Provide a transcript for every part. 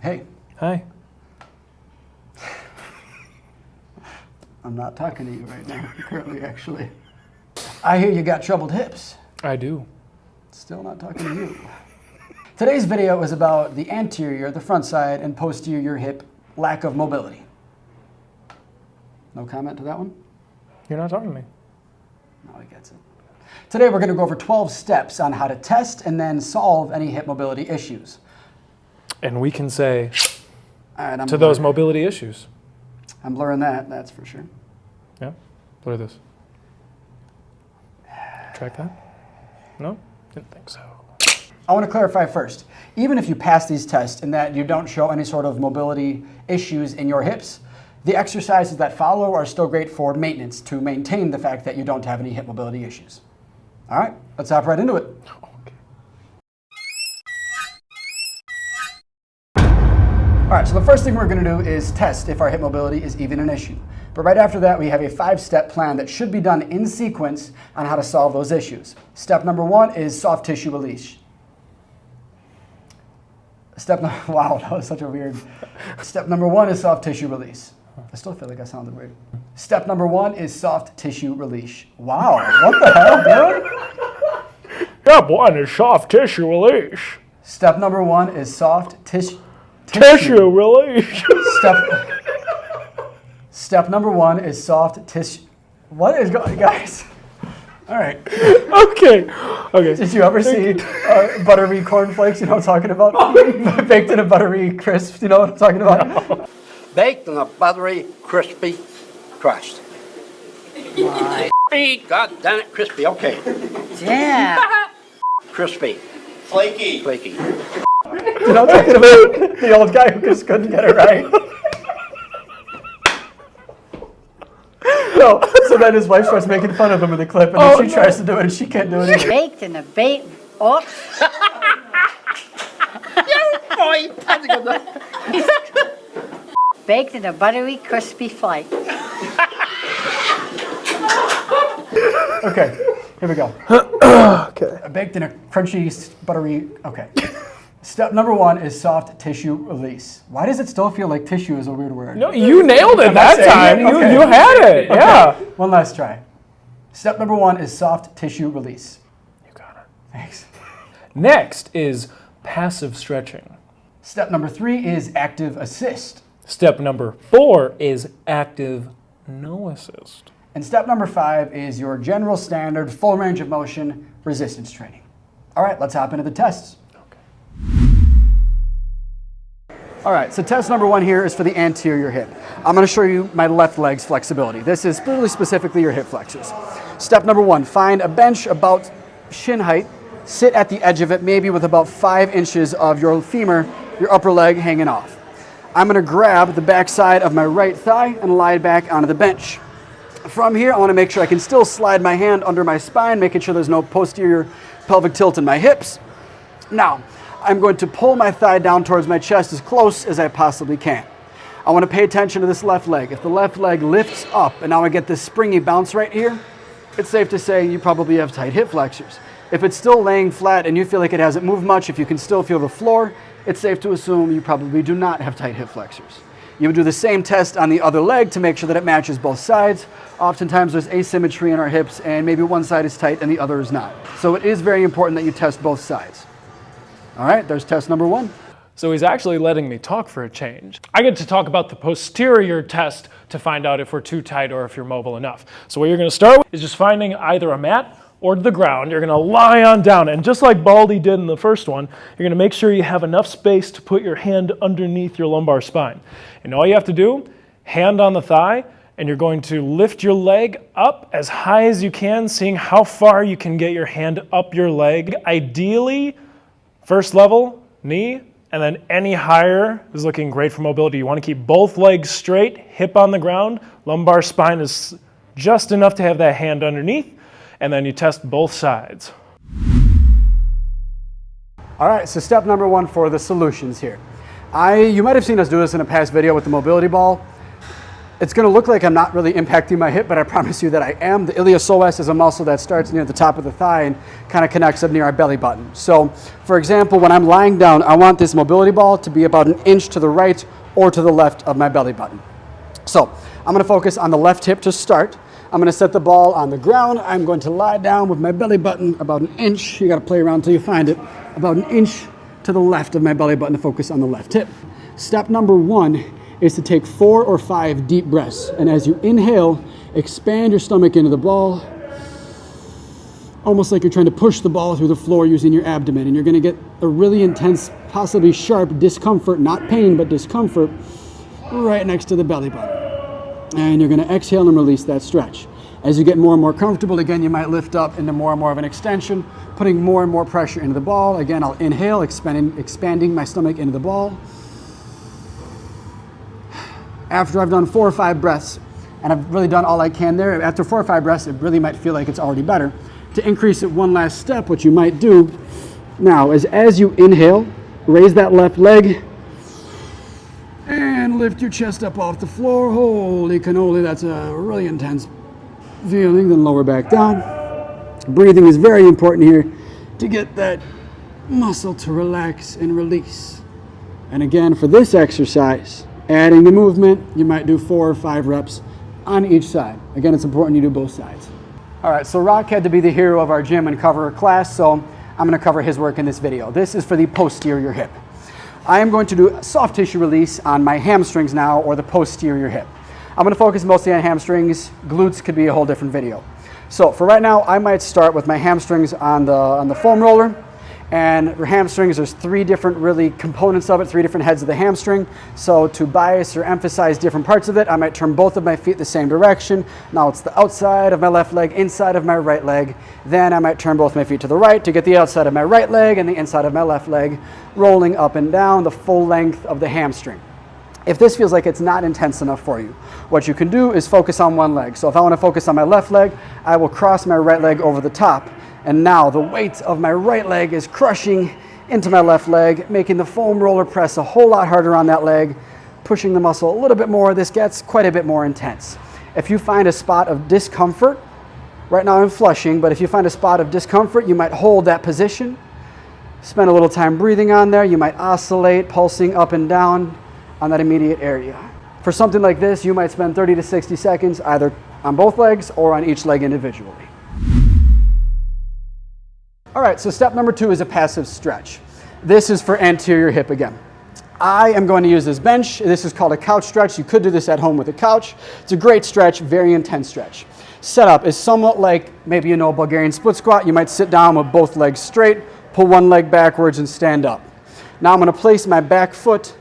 Hey. Hi. I'm not talking to you right now, currently, actually. I hear you got troubled hips. I do. Still not talking to you. Today's video is about the anterior, the front side, and posterior hip lack of mobility. No comment to that one? You're not talking to me. No, he gets it. Today we're going to go over 12 steps on how to test and then solve any hip mobility issues. And we can say All right, to those mobility issues. I'm blurring that, that's for sure. Yeah? Blur this. Track that? No? Didn't think so. I want to clarify first. Even if you pass these tests and that you don't show any sort of mobility issues in your hips, the exercises that follow are still great for maintenance to maintain the fact that you don't have any hip mobility issues. All right, let's hop right into it. All right, so the first thing we're going to do is test if our hip mobility is even an issue. But right after that, we have a 5-step plan that should be done in sequence on how to solve those issues. Step number 1 is soft tissue release. Wow, that was such a weird. Step number 1 is soft tissue release. I still feel like I sounded weird. Step number 1 is soft tissue release. Wow, what the hell, dude? Step 1 is soft tissue release. Step number 1 is soft tissue release. Step number 1 is soft tissue. What is going on, guys? All right. Okay. Did you ever see buttery cornflakes? You know what I'm talking about? Baked in a buttery crisp. You know what I'm talking about? No. Baked in a buttery, crispy crust. My God damn it, crispy. Okay. Yeah. Crispy. Flaky. Flaky. You know what I'm talking about? The old guy who just couldn't get it right. No, so then his wife starts making fun of him in the clip, and then she tries to do it, and she can't do it either. Baked in a bait. Oh. Baked in a buttery, crispy flake. Okay, here we go. Okay. Baked in a crunchy, buttery, okay. Step number 1 is soft tissue release. Why does it still feel like tissue is a weird word? No, you nailed it that time. Okay. You had it. Okay. Yeah. One last try. Step number 1 is soft tissue release. You got it. Thanks. Next is passive stretching. Step number 3 is active assist. Step number 4 is active no assist. And step number 5 is your general standard full range of motion resistance training. All right, let's hop into the tests. All right, so test number 1 here is for the anterior hip. I'm going to show you my left leg's flexibility. This is really specifically your hip flexors. Step number 1, find a bench about shin height, sit at the edge of it, maybe with about 5 inches of your femur, your upper leg hanging off. I'm going to grab the back side of my right thigh and lie back onto the bench. From here, I want to make sure I can still slide my hand under my spine, making sure there's no posterior pelvic tilt in my hips. Now, I'm going to pull my thigh down towards my chest as close as I possibly can. I want to pay attention to this left leg. If the left leg lifts up and now I get this springy bounce right here, it's safe to say you probably have tight hip flexors. If it's still laying flat and you feel like it hasn't moved much, if you can still feel the floor, it's safe to assume you probably do not have tight hip flexors. You would do the same test on the other leg to make sure that it matches both sides. Oftentimes there's asymmetry in our hips and maybe one side is tight and the other is not. So it is very important that you test both sides. All right, there's test number 1. So he's actually letting me talk for a change. I get to talk about the posterior test to find out if we're too tight or if you're mobile enough. So what you're going to start with is just finding either a mat or the ground. You're going to lie on down, and just like Baldy did in the first one, you're going to make sure you have enough space to put your hand underneath your lumbar spine. And all you have to do, hand on the thigh, and you're going to lift your leg up as high as you can, seeing how far you can get your hand up your leg. Ideally, first level, knee, and then any higher is looking great for mobility. You want to keep both legs straight, hip on the ground, lumbar spine is just enough to have that hand underneath, and then you test both sides. All right, so step number 1 for the solutions here. You might have seen us do this in a past video with the mobility ball. It's going to look like I'm not really impacting my hip, but I promise you that I am. The iliopsoas is a muscle that starts near the top of the thigh and kind of connects up near our belly button. So, for example, when I'm lying down, I want this mobility ball to be about 1 inch to the right or to the left of my belly button. So, I'm going to focus on the left hip to start. I'm going to set the ball on the ground. I'm going to lie down with my belly button about 1 inch. You got to play around until you find it. About 1 inch to the left of my belly button to focus on the left hip. Step number 1 is to take 4 or 5 deep breaths. And as you inhale, expand your stomach into the ball, almost like you're trying to push the ball through the floor using your abdomen. And you're going to get a really intense, possibly sharp discomfort, not pain, but discomfort, right next to the belly button. And you're going to exhale and release that stretch. As you get more and more comfortable, again, you might lift up into more and more of an extension, putting more and more pressure into the ball. Again, I'll inhale, expanding my stomach into the ball. After I've done 4 or 5 breaths, and I've really done all I can there, after 4 or 5 breaths, it really might feel like it's already better. To increase it one last step, what you might do now is as you inhale, raise that left leg, and lift your chest up off the floor. Holy cannoli, that's a really intense feeling. Then lower back down. Breathing is very important here to get that muscle to relax and release. And again, for this exercise, adding the movement, you might do 4 or 5 reps on each side. Again, it's important you do both sides. All right, so Rock had to be the hero of our gym and cover a class, so I'm going to cover his work in this video. This is for the posterior hip. I am going to do a soft tissue release on my hamstrings now, or the posterior hip. I'm going to focus mostly on hamstrings. Glutes could be a whole different video. So for right now, I might start with my hamstrings on the foam roller. And for hamstrings, there's 3 different really components of it, 3 different heads of the hamstring. So to bias or emphasize different parts of it, I might turn both of my feet the same direction. Now it's the outside of my left leg, inside of my right leg. Then I might turn both my feet to the right to get the outside of my right leg and the inside of my left leg, rolling up and down the full length of the hamstring. If this feels like it's not intense enough for you, what you can do is focus on one leg. So if I want to focus on my left leg, I will cross my right leg over the top. And now the weight of my right leg is crushing into my left leg, making the foam roller press a whole lot harder on that leg, pushing the muscle a little bit more. This gets quite a bit more intense. If you find a spot of discomfort, right now I'm flushing, but if you find a spot of discomfort, you might hold that position, spend a little time breathing on there. You might oscillate, pulsing up and down on that immediate area. For something like this, you might spend 30 to 60 seconds either on both legs or on each leg individually. All right, so step number 2 is a passive stretch. This is for anterior hip again. I am going to use this bench. This is called a couch stretch. You could do this at home with a couch. It's a great stretch, very intense stretch. Setup is somewhat like maybe you know Bulgarian split squat. You might sit down with both legs straight, pull one leg backwards and stand up. Now I'm going to place my back foot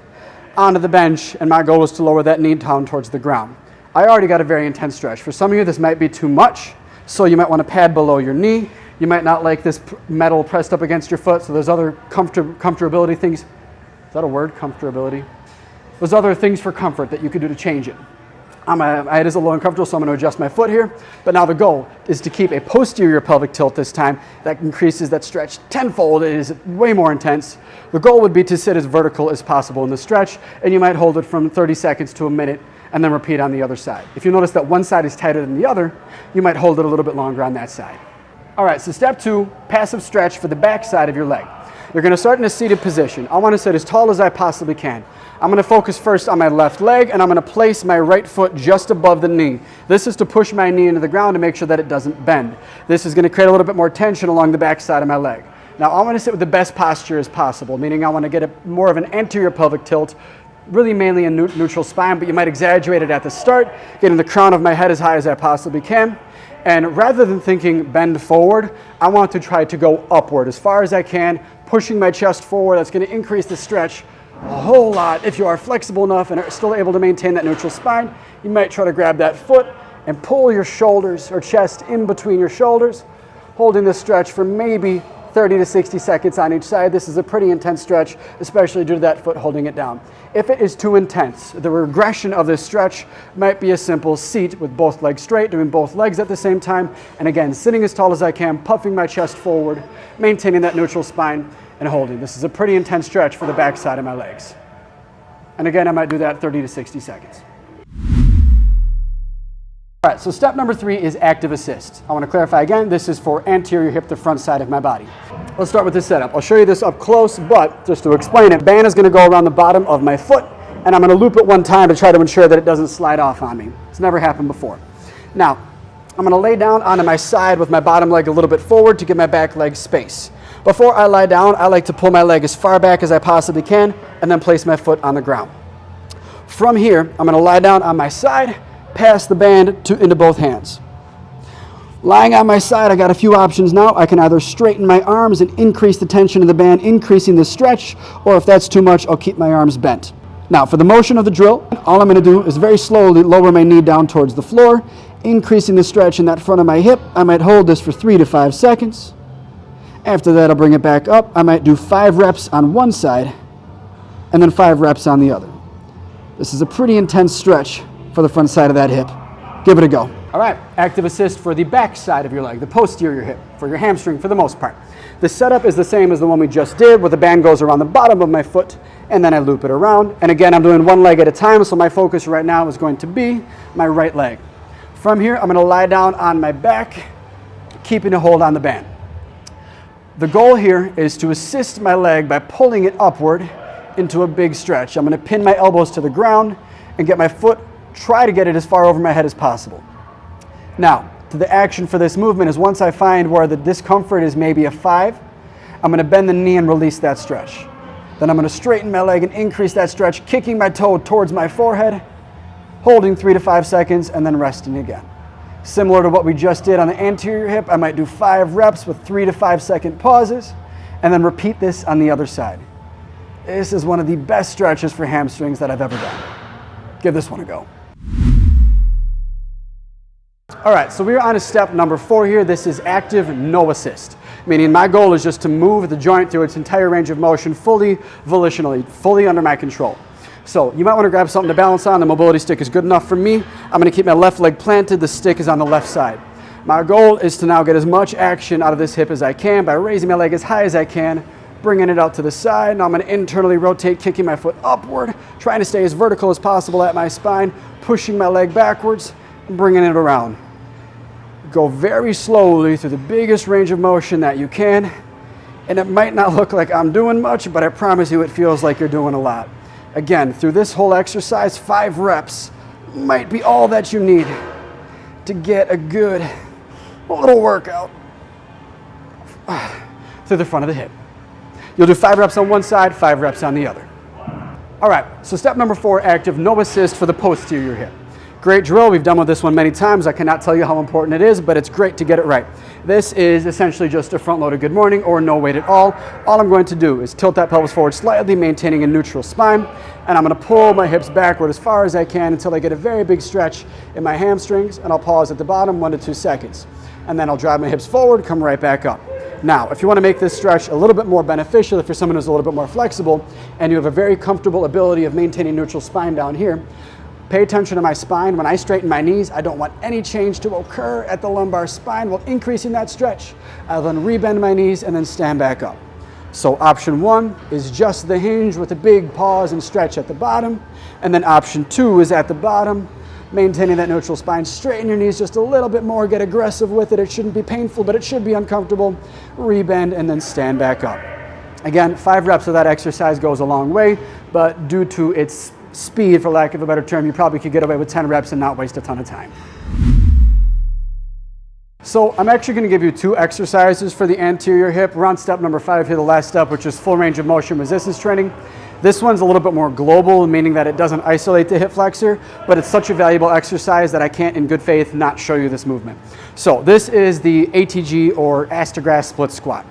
onto the bench, and my goal is to lower that knee down towards the ground. I already got a very intense stretch. For some of you, this might be too much, so you might want to pad below your knee. You might not like this metal pressed up against your foot, so there's other comfortability things. Is that a word, comfortability? There's other things for comfort that you could do to change it. It is a little uncomfortable, so I'm going to adjust my foot here. But now the goal is to keep a posterior pelvic tilt this time. That increases that stretch tenfold. It is way more intense. The goal would be to sit as vertical as possible in the stretch, and you might hold it from 30 seconds to a minute, and then repeat on the other side. If you notice that one side is tighter than the other, you might hold it a little bit longer on that side. All right, so step 2, passive stretch for the back side of your leg. You're going to start in a seated position. I want to sit as tall as I possibly can. I'm going to focus first on my left leg, and I'm going to place my right foot just above the knee. This is to push my knee into the ground to make sure that it doesn't bend. This is going to create a little bit more tension along the back side of my leg. Now, I want to sit with the best posture as possible, meaning I want to get more of an anterior pelvic tilt, really mainly a neutral spine, but you might exaggerate it at the start, getting the crown of my head as high as I possibly can. And rather than thinking bend forward, I want to try to go upward as far as I can, pushing my chest forward. That's going to increase the stretch a whole lot. If you are flexible enough and are still able to maintain that neutral spine, you might try to grab that foot and pull your shoulders or chest in between your shoulders, holding this stretch for maybe 30 to 60 seconds on each side. This is a pretty intense stretch, especially due to that foot holding it down. If it is too intense, the regression of this stretch might be a simple seat with both legs straight, doing both legs at the same time, and again, sitting as tall as I can, puffing my chest forward, maintaining that neutral spine, and holding. This is a pretty intense stretch for the back side of my legs. And again, I might do that 30 to 60 seconds. All right, so step number 3 is active assist. I want to clarify again, this is for anterior hip, the front side of my body. Let's start with this setup. I'll show you this up close, but just to explain it, band is going to go around the bottom of my foot, and I'm going to loop it one time to try to ensure that it doesn't slide off on me. It's never happened before. Now, I'm going to lay down onto my side with my bottom leg a little bit forward to give my back leg space. Before I lie down, I like to pull my leg as far back as I possibly can and then place my foot on the ground. From here, I'm going to lie down on my side, pass the band into both hands. Lying on my side, I got a few options now. I can either straighten my arms and increase the tension of the band, increasing the stretch, or if that's too much, I'll keep my arms bent. Now, for the motion of the drill, all I'm going to do is very slowly lower my knee down towards the floor, increasing the stretch in that front of my hip. I might hold this for 3 to 5 seconds. After that, I'll bring it back up. I might do 5 reps on one side and then 5 reps on the other. This is a pretty intense stretch for the front side of that hip. Give it a go. All right, active assist for the back side of your leg, the posterior hip, for your hamstring for the most part. The setup is the same as the one we just did, where the band goes around the bottom of my foot, and then I loop it around. And again, I'm doing one leg at a time, so my focus right now is going to be my right leg. From here, I'm going to lie down on my back, keeping a hold on the band. The goal here is to assist my leg by pulling it upward into a big stretch. I'm going to pin my elbows to the ground and get my foot, try to get it as far over my head as possible. Now, the action for this movement is once I find where the discomfort is maybe a 5, I'm going to bend the knee and release that stretch. Then I'm going to straighten my leg and increase that stretch, kicking my toe towards my forehead, holding 3 to 5 seconds, and then resting again. Similar to what we just did on the anterior hip, I might do 5 reps with 3 to 5 second pauses, and then repeat this on the other side. This is one of the best stretches for hamstrings that I've ever done. Give this one a go. All right, so we're on to step number 4 here. This is active, no assist. Meaning my goal is just to move the joint through its entire range of motion fully volitionally, fully under my control. So you might want to grab something to balance on. The mobility stick is good enough for me. I'm going to keep my left leg planted. The stick is on the left side. My goal is to now get as much action out of this hip as I can by raising my leg as high as I can, bringing it out to the side. Now I'm going to internally rotate, kicking my foot upward, trying to stay as vertical as possible at my spine, pushing my leg backwards, and bringing it around. Go very slowly through the biggest range of motion that you can. And it might not look like I'm doing much, but I promise you it feels like you're doing a lot. Again, through this whole exercise, 5 reps might be all that you need to get a good little workout through the front of the hip. You'll do 5 reps on one side, 5 reps on the other. All right, so step number 4, active, no assist for the posterior hip. Great drill. We've done with this one many times. I cannot tell you how important it is, but it's great to get it right. This is essentially just a front-loaded good morning or no weight at all. All I'm going to do is tilt that pelvis forward slightly, maintaining a neutral spine, and I'm going to pull my hips backward as far as I can until I get a very big stretch in my hamstrings, and I'll pause at the bottom 1 to 2 seconds. And then I'll drive my hips forward, come right back up. Now, if you want to make this stretch a little bit more beneficial, if you're someone who's a little bit more flexible, and you have a very comfortable ability of maintaining neutral spine down here, pay attention to my spine. When I straighten my knees, I don't want any change to occur at the lumbar spine while increasing that stretch. I'll then rebend my knees and then stand back up. So option 1 is just the hinge with a big pause and stretch at the bottom. And then option 2 is at the bottom, maintaining that neutral spine. Straighten your knees just a little bit more, get aggressive with it. It shouldn't be painful, but it should be uncomfortable. Rebend and then stand back up. Again, 5 reps of that exercise goes a long way, but due to its speed, for lack of a better term, you probably could get away with 10 reps and not waste a ton of time. So I'm actually going to give you 2 exercises for the anterior hip. We're on step number 5 here, the last step, which is full range of motion resistance training. This one's a little bit more global, meaning that it doesn't isolate the hip flexor, but it's such a valuable exercise that I can't in good faith not show you this movement. So this is the ATG or ass to grass split squat.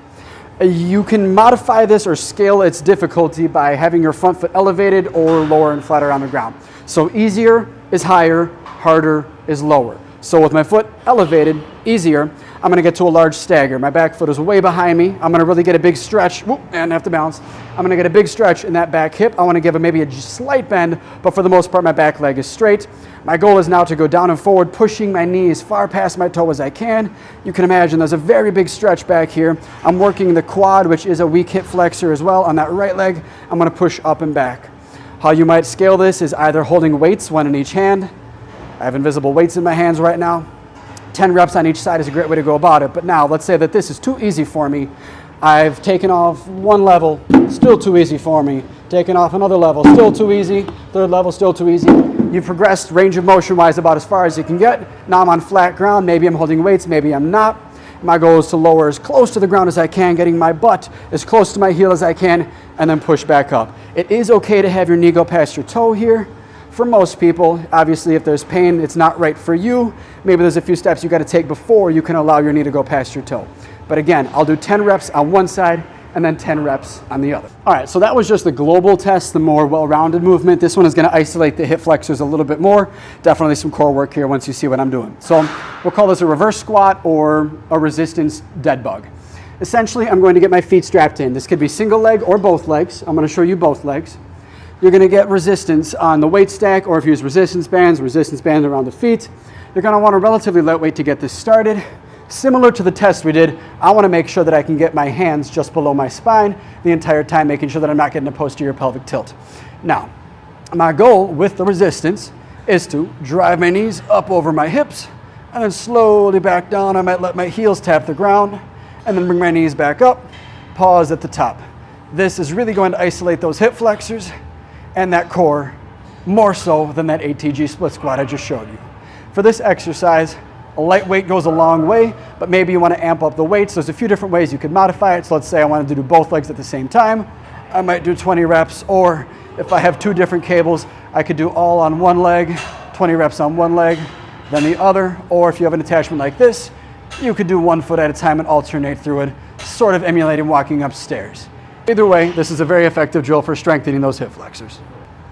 You can modify this or scale its difficulty by having your front foot elevated or lower and flatter on the ground. So easier is higher, harder is lower. So with my foot elevated, easier, I'm going to get to a large stagger. My back foot is way behind me. I'm going to really get a big stretch, and I have to balance. I'm going to get a big stretch in that back hip. I want to give it maybe a slight bend, but for the most part, my back leg is straight. My goal is now to go down and forward, pushing my knee as far past my toe as I can. You can imagine there's a very big stretch back here. I'm working the quad, which is a weak hip flexor as well. On that right leg, I'm going to push up and back. How you might scale this is either holding weights, one in each hand. I have invisible weights in my hands right now. 10 reps on each side is a great way to go about it. But now, let's say that this is too easy for me. I've taken off one level, still too easy for me. Taken off another level, still too easy. Third level, still too easy. You've progressed range of motion-wise about as far as you can get. Now I'm on flat ground. Maybe I'm holding weights, maybe I'm not. My goal is to lower as close to the ground as I can, getting my butt as close to my heel as I can, and then push back up. It is okay to have your knee go past your toe here. For most people, obviously, if there's pain, it's not right for you. Maybe there's a few steps you got to take before you can allow your knee to go past your toe. But again, I'll do 10 reps on one side and then 10 reps on the other. All right, so that was just the global test, the more well-rounded movement. This one is going to isolate the hip flexors a little bit more. Definitely some core work here once you see what I'm doing. So we'll call this a reverse squat or a resistance dead bug. Essentially, I'm going to get my feet strapped in. This could be single leg or both legs. I'm going to show you both legs. You're going to get resistance on the weight stack, or if you use resistance bands around the feet. You're going to want a relatively light weight to get this started. Similar to the test we did, I want to make sure that I can get my hands just below my spine the entire time, making sure that I'm not getting a posterior pelvic tilt. Now, my goal with the resistance is to drive my knees up over my hips and then slowly back down. I might let my heels tap the ground and then bring my knees back up, pause at the top. This is really going to isolate those hip flexors and that core more so than that ATG split squat I just showed you. For this exercise, a light weight goes a long way, but maybe you want to amp up the weights. There's a few different ways you could modify it. So let's say I wanted to do both legs at the same time. I might do 20 reps, or if I have two different cables, I could do all on one leg, 20 reps on one leg, then the other. Or if you have an attachment like this, you could do 1 foot at a time and alternate through it, sort of emulating walking upstairs. Either way, this is a very effective drill for strengthening those hip flexors.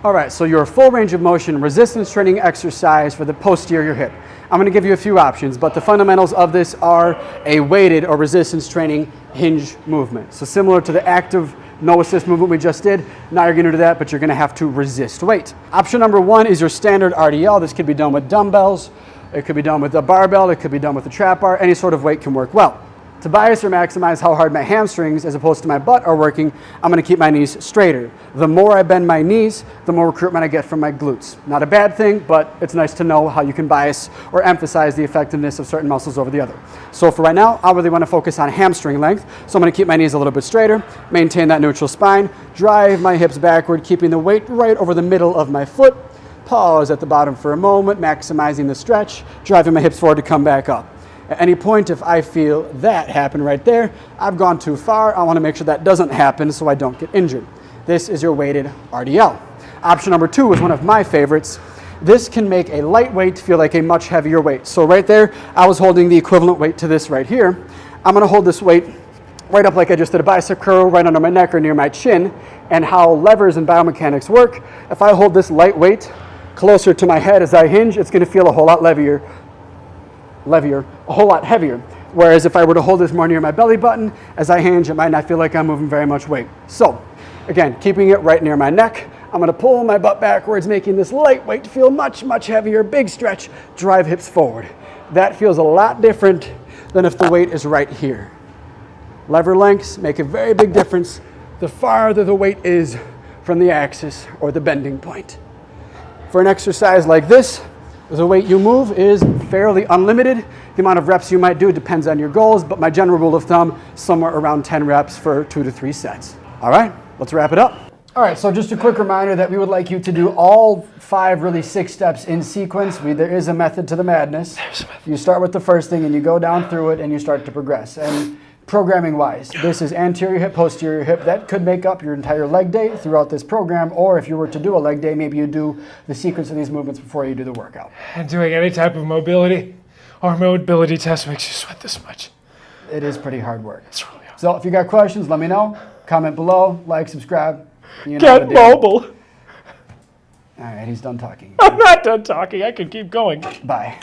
All right, so your full range of motion resistance training exercise for the posterior hip. I'm going to give you a few options, but the fundamentals of this are a weighted or resistance training hinge movement. So similar to the active no assist movement we just did, now you're going to do that, but you're going to have to resist weight. Option number 1 is your standard RDL. This could be done with dumbbells, it could be done with a barbell, it could be done with a trap bar. Any sort of weight can work well. To bias or maximize how hard my hamstrings as opposed to my butt are working, I'm going to keep my knees straighter. The more I bend my knees, the more recruitment I get from my glutes. Not a bad thing, but it's nice to know how you can bias or emphasize the effectiveness of certain muscles over the other. So for right now, I really want to focus on hamstring length. So I'm going to keep my knees a little bit straighter, maintain that neutral spine, drive my hips backward, keeping the weight right over the middle of my foot. Pause at the bottom for a moment, maximizing the stretch, driving my hips forward to come back up. At any point, if I feel that happen right there, I've gone too far. I want to make sure that doesn't happen so I don't get injured. This is your weighted RDL. Option number 2 is one of my favorites. This can make a light weight feel like a much heavier weight. So right there, I was holding the equivalent weight to this right here. I'm going to hold this weight right up like I just did a bicep curl, right under my neck or near my chin. And how levers and biomechanics work, if I hold this light weight closer to my head as I hinge, it's going to feel a whole lot heavier, a whole lot heavier. Whereas if I were to hold this more near my belly button, as I hinge, it might not feel like I'm moving very much weight. So, again, keeping it right near my neck, I'm going to pull my butt backwards, making this light weight feel much, much heavier, big stretch, drive hips forward. That feels a lot different than if the weight is right here. Lever lengths make a very big difference the farther the weight is from the axis or the bending point. For an exercise like this, the weight you move is fairly unlimited. The amount of reps you might do depends on your goals, but my general rule of thumb, somewhere around 10 reps for 2 to 3 sets. All right, let's wrap it up. All right, so just a quick reminder that we would like you to do all 5, really 6 steps in sequence. There is a method to the madness. You start with the first thing and you go down through it and you start to progress. And programming wise, this is anterior hip, posterior hip. That could make up your entire leg day throughout this program, or if you were to do a leg day, maybe you do the sequence of these movements before you do the workout. And doing any type of mobility or mobility test makes you sweat this much. It is pretty hard work. It's really hard. So if you got questions, let me know. Comment below, like, subscribe. You know Get mobile. All right, he's done talking. I'm not done talking. I could keep going. Bye.